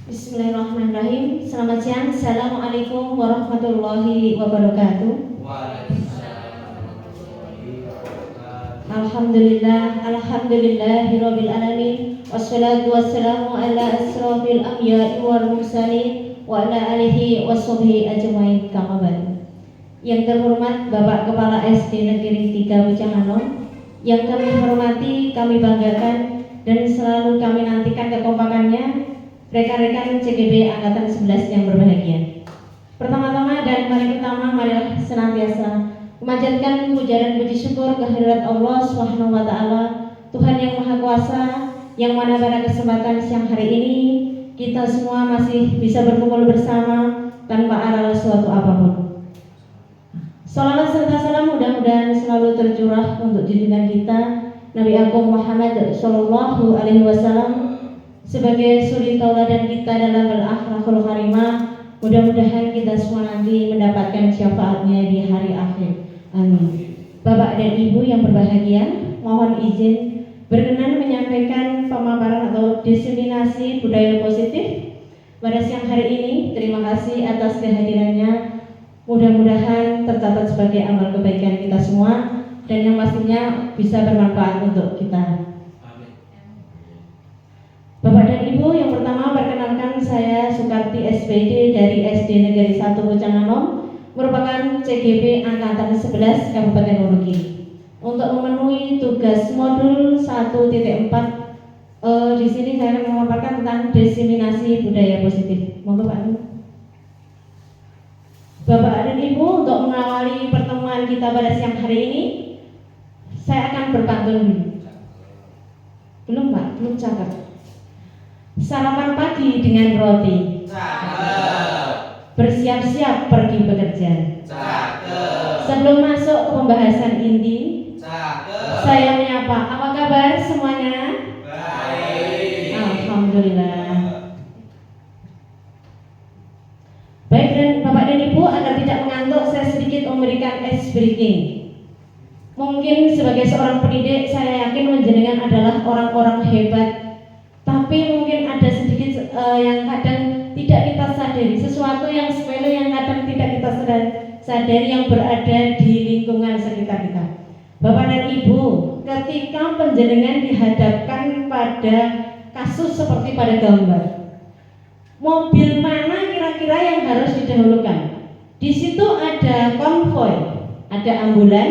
Bismillahirrahmanirrahim. Selamat siang. Assalamualaikum warahmatullahi wabarakatuh. Alhamdulillahirabbil alamin. Wassalatu wassalamu ala asrofil anbiya'i wal mursalin wa ala alihi washabbihi ajmain. Kama ba'du. Yang terhormat Bapak Kepala SD Negeri 3 Bujanganom, yang kami hormati, kami banggakan dan selalu kami nantikan kekompakannya rekan-rekan CGB Angkatan 11 yang berbahagia. Pertama-tama dan paling utama, marilah senantiasa memanjatkan puja dan puji syukur kehadirat Allah Subhanahu wa taala, Tuhan yang Maha Kuasa, yang mana pada kesempatan siang hari ini kita semua masih bisa berkumpul bersama tanpa ada suatu apapun. Salawat serta salam mudah-mudahan selalu tercurah untuk junjungan kita Nabi Agung Muhammad sallallahu alaihi wasallam sebagai suri tauladan kita dalam berakhlakul karimah. Mudah-mudahan kita semua nanti mendapatkan syafaatnya di hari akhir. Amin. Bapak dan Ibu yang berbahagia, mohon izin berkenan menyampaikan pemaparan atau diseminasi budaya positif pada siang hari ini. Terima kasih atas kehadirannya. Mudah-mudahan tercatat sebagai amal kebaikan kita semua dan yang pastinya bisa bermanfaat untuk kita. Bapak dan Ibu, yang pertama perkenalkan saya Sukarti SPD dari SD Negeri 1 Bujanganom, merupakan CGB Angkatan 11 Kabupaten Wonogiri. Untuk memenuhi tugas modul 1.4, di sini saya akan memaparkan tentang diseminasi budaya positif. Monggo Pak. Bapak dan Ibu, untuk mengawali pertemuan kita pada siang hari ini, saya akan berpantun dulu. Belum Pak, belum cakap. Sarapan pagi dengan roti. Cakep. Bersiap-siap pergi bekerja. Cakep. Sebelum masuk ke pembahasan inti, cakep, saya menyapa. Apa kabar semuanya? Baik. Alhamdulillah. Baik, dan Bapak dan Ibu, agar tidak mengantuk, saya sedikit memberikan ice breaking. Mungkin sebagai seorang pendidik, saya yakin menjenengan adalah orang-orang hebat, tapi mungkin ada sedikit yang kadang tidak kita sadari, sesuatu yang sepele yang kadang tidak kita sadari yang berada di lingkungan sekitar kita. Bapak dan Ibu, ketika penjenengan dihadapkan pada kasus seperti pada gambar, mobil mana kira-kira yang harus didahulukan? Di situ ada konvoi, ada ambulan,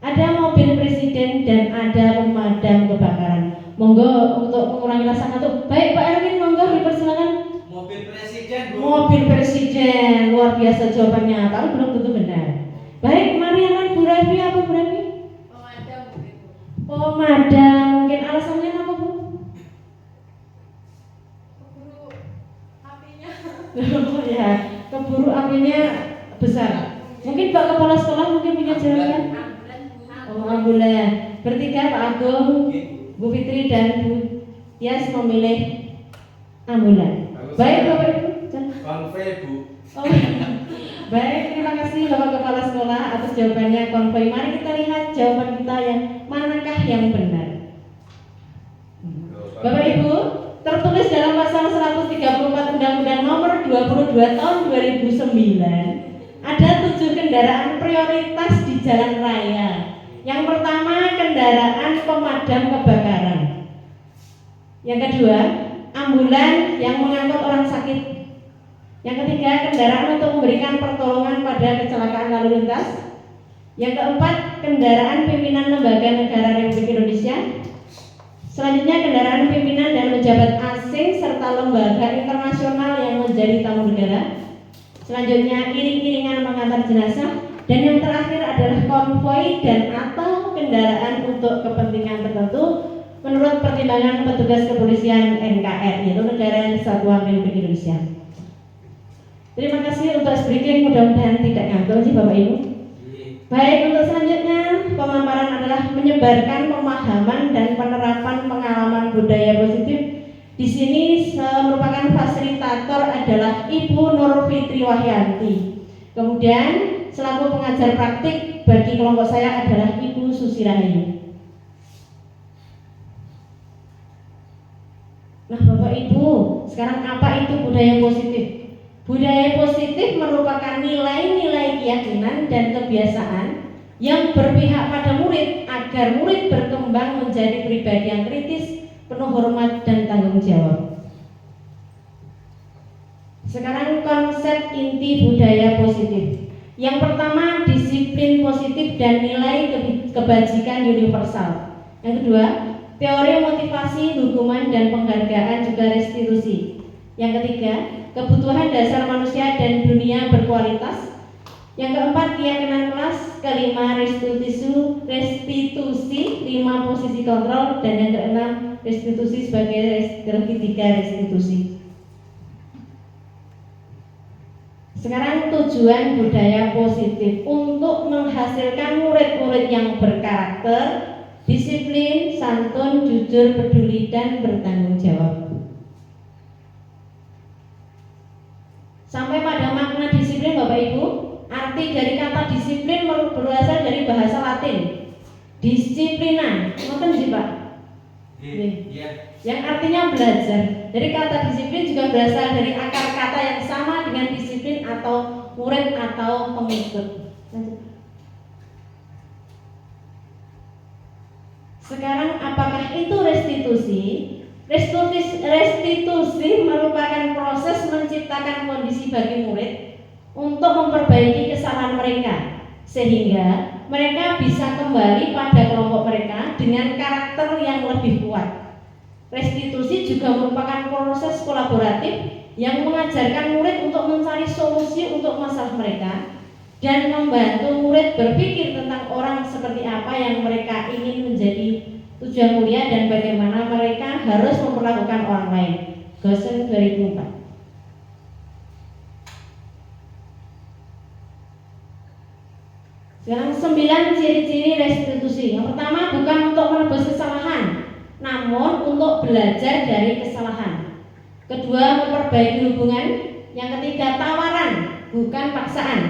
ada mobil presiden, dan ada pemadam kebakaran. Monggo untuk mengurangi rasa ngantuk. Baik Pak Erwin, monggo dipersilakan. Mobil presiden, Bu. Mobil presiden, luar biasa jawabannya, tapi belum tentu benar. Baik, Mariana, Bu Rafi, apa Bu Rafi? Pemadam. Pemadam, mungkin alasannya apa Bu? Keburu apinya. Oh ya, keburu apinya besar. Mungkin Pak Kepala Sekolah mungkin punya jawaban. Ambulan, Bu. Oh, ambulan. Bertiga Pak Agung, Bu Fitri dan Bu Tias memilih ambulan. Baik Bapak Ibu. Konvoi, Bu. Oh, baik, terima kasih Bapak Kepala Sekolah atas jawabannya konvoi. Mari kita lihat jawaban kita yang manakah yang benar. Bapak Ibu, tertulis dalam pasal 134 Undang-Undang Nomor 22 Tahun 2009 ada 7 kendaraan prioritas di jalan raya. Yang pertama, kendaraan pemadam kebakaran. Yang kedua, ambulan yang mengangkut orang sakit. Yang ketiga, kendaraan untuk memberikan pertolongan pada kecelakaan lalu lintas. Yang keempat, kendaraan pimpinan lembaga negara Republik Indonesia. Selanjutnya, kendaraan pimpinan dan pejabat asing serta lembaga internasional yang menjadi tamu negara. Selanjutnya, iring-iringan mengantar jenazah. Dan yang terakhir adalah konvoi dan atau kendaraan untuk kepentingan tertentu menurut pertimbangan petugas kepolisian NKR, yaitu Negara Kesatuan Republik Indonesia. Terima kasih untuk speaking, mudah-mudahan tidak ngantuk sih Bapak Ibu. Baik, untuk selanjutnya pemaparan adalah menyebarkan pemahaman dan penerapan pengalaman budaya positif. Di sini merupakan fasilitator adalah Ibu Nur Fitri Wahyanti. Kemudian selaku pengajar praktik bagi kelompok saya adalah Ibu Susi Rahayu. Nah Bapak Ibu, sekarang apa itu budaya positif? Budaya positif merupakan nilai-nilai keyakinan dan kebiasaan yang berpihak pada murid agar murid berkembang menjadi pribadi yang kritis, penuh hormat dan tanggung jawab. Sekarang konsep inti budaya positif. Yang pertama, disiplin positif dan nilai kebajikan universal. Yang kedua, teori motivasi, hukuman dan penghargaan juga restitusi. Yang ketiga, kebutuhan dasar manusia dan dunia berkualitas. Yang keempat, keyakinan kelas. Kelima, restitusi, 5 posisi kontrol. Dan yang keenam, restitusi sebagai ketiga restitusi. Sekarang tujuan budaya positif untuk menghasilkan murid-murid yang berkarakter, disiplin, santun, jujur, peduli, dan bertanggung jawab. Sampai pada makna disiplin Bapak Ibu, arti dari kata disiplin berasal dari bahasa Latin disiplina, ngoten sih Pak? Iya. Yang artinya belajar. Jadi kata disiplin juga berasal dari akar kata yang sama dengan disiplin atau murid atau pengikut. Sekarang apakah itu restitusi? Restitusi merupakan proses menciptakan kondisi bagi murid untuk memperbaiki kesalahan mereka sehingga mereka bisa kembali pada kelompok mereka dengan karakter yang lebih kuat. Restitusi juga merupakan proses kolaboratif yang mengajarkan murid untuk mencari solusi untuk masalah mereka dan membantu murid berpikir tentang orang seperti apa yang mereka ingin menjadi tujuan mulia dan bagaimana mereka harus memperlakukan orang lain. Gosen 2004. Sekarang 9 ciri-ciri restitusi. Yang pertama, bukan untuk menebus kesalahan, namun untuk belajar dari kesalahan. Kedua, memperbaiki hubungan. Yang ketiga, tawaran, bukan paksaan.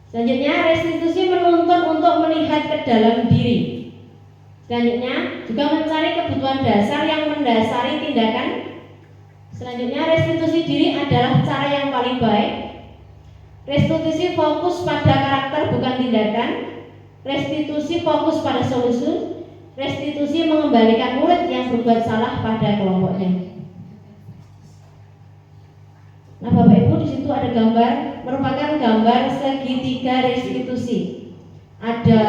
Selanjutnya, restitusi menuntut untuk melihat ke dalam diri. Selanjutnya, juga mencari kebutuhan dasar yang mendasari tindakan. Selanjutnya, restitusi diri adalah cara yang paling baik. Restitusi fokus pada karakter bukan tindakan. Restitusi fokus pada solusi. Restitusi mengembalikan murid yang berbuat salah pada kelompoknya. Nah Bapak Ibu, di situ ada gambar, merupakan gambar segitiga restitusi. Ada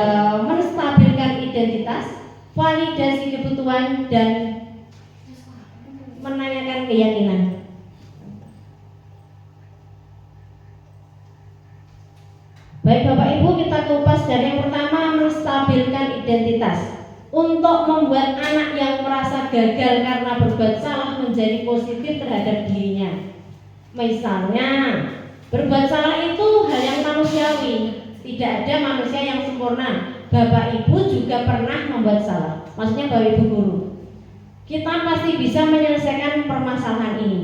menstabilkan identitas, validasi kebutuhan, dan menanyakan keyakinan. Baik Bapak Ibu, kita kupas dari yang pertama, menstabilkan identitas. Untuk membuat anak yang merasa gagal karena berbuat salah menjadi positif terhadap dirinya. Misalnya, berbuat salah itu hal yang manusiawi. Tidak ada manusia yang sempurna. Bapak Ibu juga pernah membuat salah. Maksudnya Bapak Ibu guru. Kita pasti bisa menyelesaikan permasalahan ini.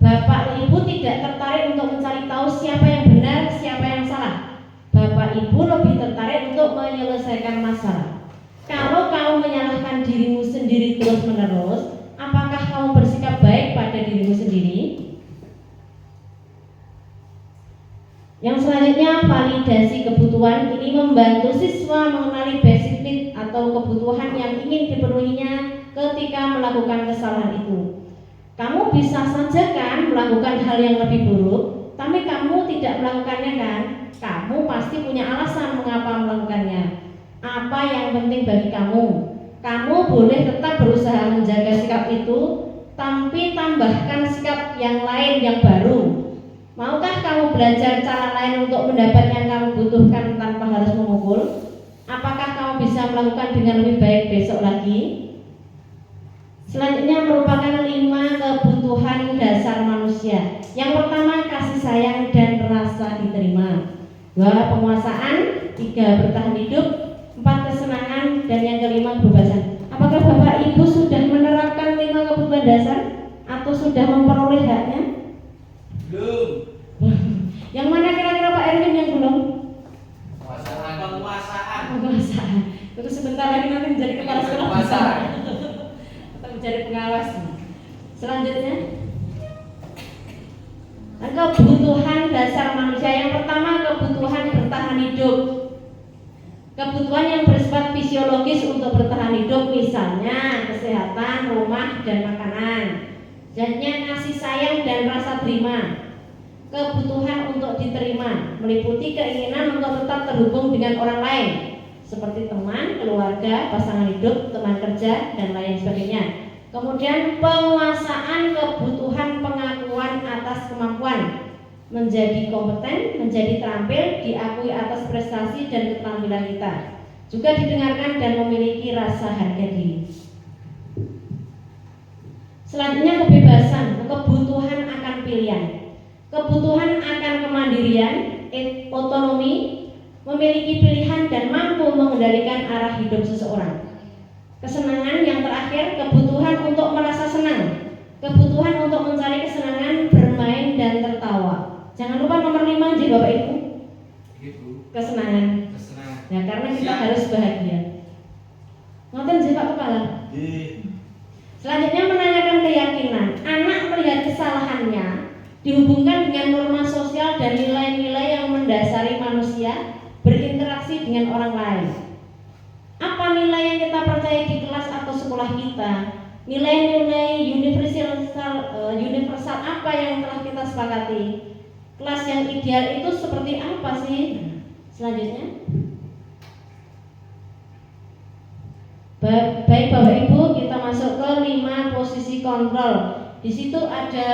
Bapak Ibu tidak tertarik untuk mencari tahu siapa yang benar, siapa yang salah. Bapak Ibu lebih tertarik untuk menyelesaikan masalah. Kalau kamu menyalahkan dirimu sendiri terus-menerus, apakah kamu bersikap baik pada dirimu sendiri? Yang selanjutnya, validasi kebutuhan. Ini membantu siswa mengenali basic need atau kebutuhan yang ingin dipenuhinya ketika melakukan kesalahan itu. Kamu bisa saja kan melakukan hal yang lebih buruk, tapi kamu tidak melakukannya kan? Kamu pasti punya alasan mengapa melakukannya. Apa yang penting bagi kamu? Kamu boleh tetap berusaha menjaga sikap itu, tapi tambahkan sikap yang lain yang baru. Maukah kamu belajar cara lain untuk mendapat yang kamu butuhkan tanpa harus memukul? Apakah kamu bisa melakukan dengan lebih baik besok lagi? Selanjutnya merupakan 5 kebutuhan dasar manusia. Yang pertama, kasih sayang dan rasa diterima. 2, penguasaan. 3, bertahan hidup. 4, kesenangan. Dan yang kelima, kebebasan. Apakah Bapak Ibu sudah menerapkan 5 kebutuhan dasar atau sudah memperoleh haknya? Belum. Yang mana kira-kira Pak Erwin yang belum? Penguasaan. Penguasaan. Terus sebentar lagi nanti menjadi kepala sekolah besar atau menjadi pengawas. Selanjutnya, kebutuhan dasar manusia. Yang pertama, kebutuhan bertahan hidup. Kebutuhan yang bersifat fisiologis untuk bertahan hidup, misalnya kesehatan, rumah, dan makanan. Selanjutnya, kasih sayang dan rasa terima. Kebutuhan untuk diterima meliputi keinginan untuk tetap terhubung dengan orang lain, seperti teman, keluarga, pasangan hidup, teman kerja, dan lain sebagainya. Kemudian penguasaan kebutuhan pengakuan atas kemampuan, menjadi kompeten, menjadi terampil, diakui atas prestasi dan keterampilan kita, juga didengarkan dan memiliki rasa harga diri. Selanjutnya, kebebasan, kebutuhan akan pilihan, kebutuhan akan kemandirian, otonomi, memiliki pilihan dan mampu mengendalikan arah hidup seseorang. Kesenangan yang terakhir, kebutuhan untuk merasa senang, kebutuhan untuk mencari kesenangan, bermain dan tertawa. Jangan lupa nomor 5 aja Bapak Ibu. Kesenangan. Ya, karena kita harus bahagia. Ngoten sih Pak Kepala. Selanjutnya, menanyakan keyakinan. Anak melihat kesalahannya dihubungkan dengan norma sosial dan nilai-nilai yang mendasari manusia berinteraksi dengan orang lain. Apa nilai yang kita percaya di kelas atau sekolah kita? Nilai-nilai universal apa yang telah kita sepakati? Kelas yang ideal itu seperti apa sih? Selanjutnya, baik Bapak Ibu, kita masuk ke 5 posisi kontrol. Di situ ada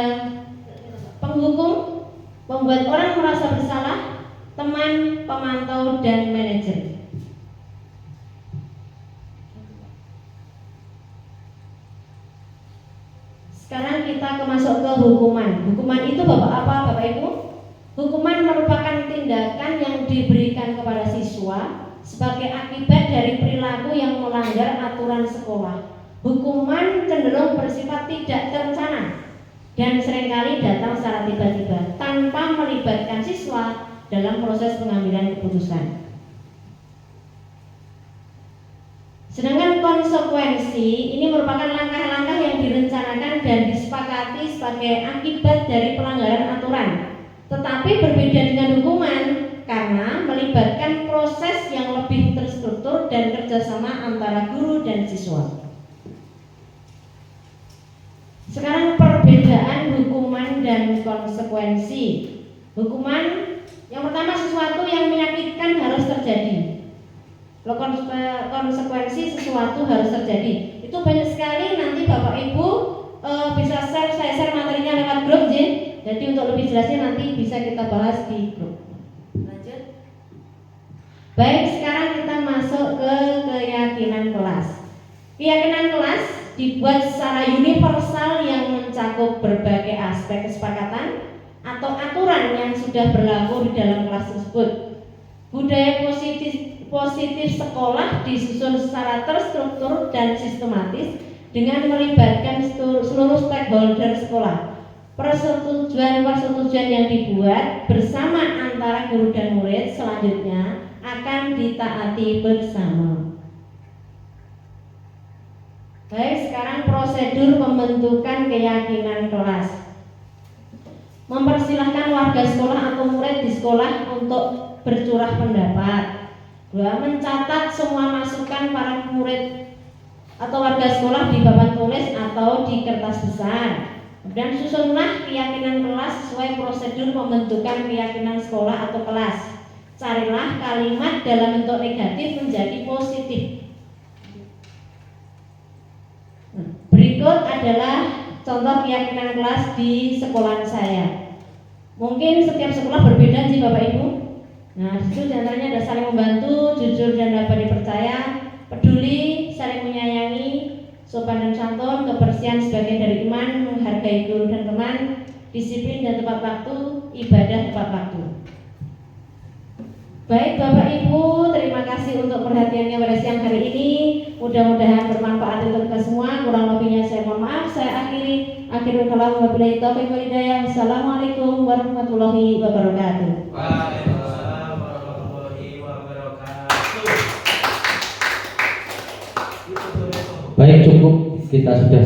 penghukum, pembuat orang merasa bersalah, teman, pemantau, dan manajer. Sekarang kita masuk ke hukuman. Hukuman itu Bapak Ibu? Hukuman merupakan tindakan yang diberikan kepada siswa sebagai akibat dari perilaku yang melanggar aturan sekolah. Hukuman cenderung bersifat tidak terencana dan seringkali datang secara tiba-tiba tanpa melibatkan siswa dalam proses pengambilan keputusan. Sedangkan konsekuensi ini merupakan langkah-langkah yang direncanakan dan disepakati sebagai akibat dari pelanggaran aturan, tetapi berbeda dengan hukuman karena melibatkan proses yang lebih terstruktur dan kerjasama antara guru dan siswa. Sekarang perbedaan hukuman dan konsekuensi. Hukuman yang pertama, sesuatu yang menyakitkan harus terjadi. Konsekuensi sesuatu harus terjadi. Itu banyak sekali, nanti Bapak Ibu bisa saya share materinya lewat grup J. Jadi untuk lebih jelasnya nanti bisa kita bahas di grup. Lanjut. Baik, sekarang kita masuk ke keyakinan kelas. Keyakinan kelas dibuat secara universal yang mencakup berbagai aspek kesepakatan atau aturan yang sudah berlaku di dalam kelas tersebut. Budaya positif sekolah disusun secara terstruktur dan sistematis dengan melibatkan seluruh stakeholder sekolah. Persetujuan yang dibuat bersama antara guru dan murid selanjutnya akan ditaati bersama. Baik, sekarang prosedur pembentukan keyakinan kelas. Mempersilahkan warga sekolah atau murid di sekolah untuk bercurah pendapat. 2. Mencatat semua masukan para murid atau warga sekolah di papan tulis atau di kertas besar. Dan susunlah keyakinan kelas sesuai prosedur pembentukan keyakinan sekolah atau kelas. Carilah kalimat dalam bentuk negatif menjadi positif. Berikut adalah contoh keyakinan kelas di sekolah saya. Mungkin setiap sekolah berbeda sih Bapak Ibu. Nah, itu diantaranya ada saling membantu, jujur dan dapat dipercaya, peduli, saling menyayangi, sopan dan santun, kebersihan sebagian dari iman, menghargai guru dan teman, disiplin dan tepat waktu, ibadah tepat waktu. Baik Bapak Ibu, terima kasih untuk perhatiannya pada siang hari ini. Mudah-mudahan bermanfaat untuk kita semua. Kurang lebihnya saya mohon maaf. Saya akhirul kalam wabillahi taufiq wal hidayah. Assalamualaikum warahmatullahi wabarakatuh. Waalaikumsalam warahmatullahi wabarakatuh. Baik, cukup, kita sudah